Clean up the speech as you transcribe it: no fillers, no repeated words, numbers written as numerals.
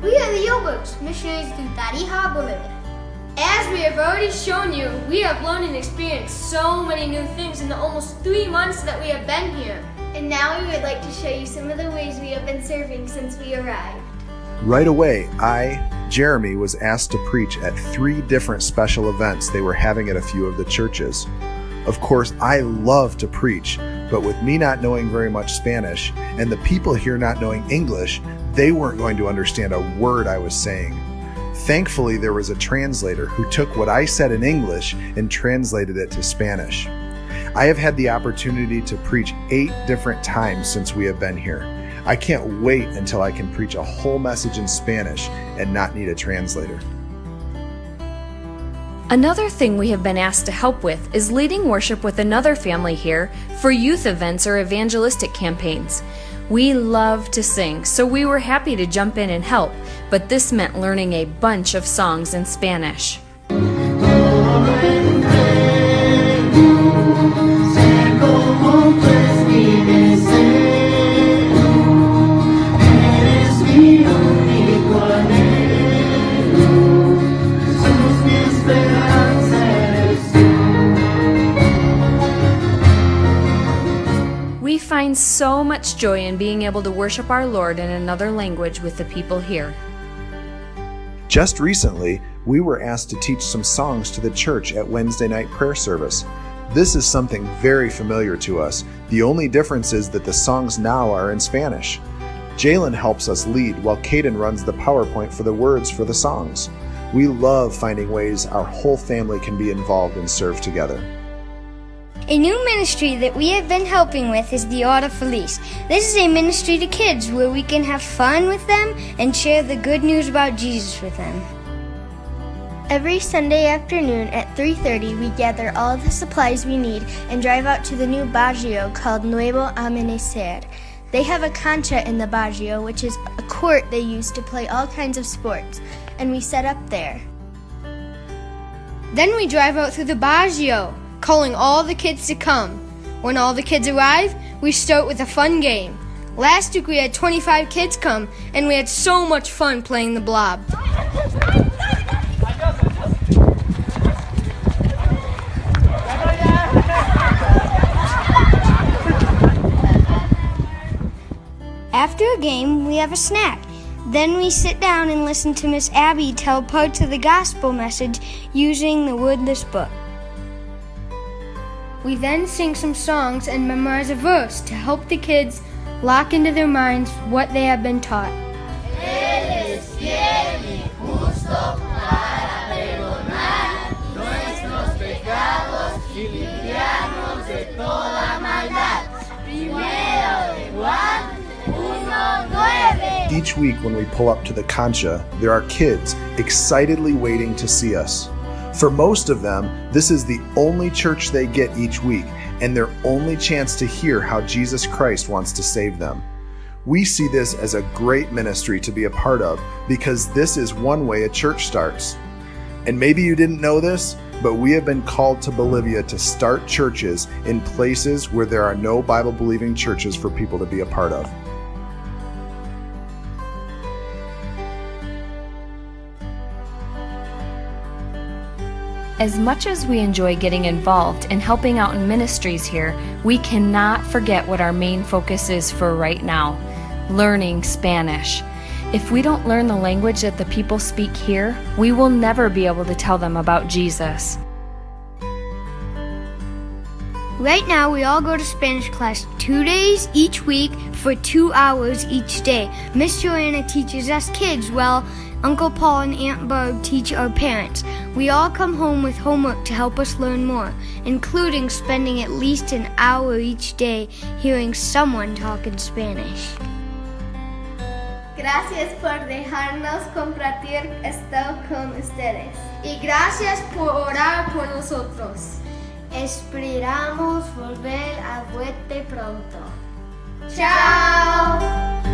We are the Eulbergs, missionaries to Tarija, Bolivia. As we have already shown you, we have learned and experienced so many new things in the almost 3 months that we have been here. And now we would like to show you some of the ways we have been serving since we arrived. Right away, Jeremy, was asked to preach at 3 different special events they were having at a few of the churches. Of course, I love to preach, but with me not knowing very much Spanish and the people here not knowing English, they weren't going to understand a word I was saying. Thankfully, there was a translator who took what I said in English and translated it to Spanish. I have had the opportunity to preach 8 different times since we have been here. I can't wait until I can preach a whole message in Spanish and not need a translator. Another thing we have been asked to help with is leading worship with another family here for youth events or evangelistic campaigns. We love to sing, so we were happy to jump in and help, but this meant learning a bunch of songs in Spanish. We find so much joy in being able to worship our Lord in another language with the people here. Just recently, we were asked to teach some songs to the church at Wednesday night prayer service. This is something very familiar to us. The only difference is that the songs now are in Spanish. Jalen helps us lead while Caden runs the PowerPoint for the words for the songs. We love finding ways our whole family can be involved and serve together. A new ministry that we have been helping with is the Hora Feliz. This is a ministry to kids where we can have fun with them and share the good news about Jesus with them. Every Sunday afternoon at 3:30, we gather all of the supplies we need and drive out to the new barrio called Nuevo Amanecer. They have a cancha in the barrio, which is a court they use to play all kinds of sports, and we set up there. Then we drive out through the barrio, calling all the kids to come. When all the kids arrive, we start with a fun game. Last week we had 25 kids come, and we had so much fun playing the blob. After a game, we have a snack. Then we sit down and listen to Miss Abby tell parts of the gospel message using the wordless book. We then sing some songs and memorize a verse to help the kids lock into their minds what they have been taught. Each week when we pull up to the cancha, there are kids excitedly waiting to see us. For most of them, this is the only church they get each week and their only chance to hear how Jesus Christ wants to save them. We see this as a great ministry to be a part of because this is one way a church starts. And maybe you didn't know this, but we have been called to Bolivia to start churches in places where there are no Bible-believing churches for people to be a part of. As much as we enjoy getting involved and helping out in ministries here, we cannot forget what our main focus is for right now: learning Spanish. If we don't learn the language that the people speak here, we will never be able to tell them about Jesus. Right now, we all go to Spanish class 2 days each week for 2 hours each day. Miss Joanna teaches us kids while Uncle Paul and Aunt Barb teach our parents. We all come home with homework to help us learn more, including spending at least an hour each day hearing someone talk in Spanish. Gracias por dejarnos compartir esto con ustedes. Y gracias por orar por nosotros. Esperamos volver a verte pronto. Chao.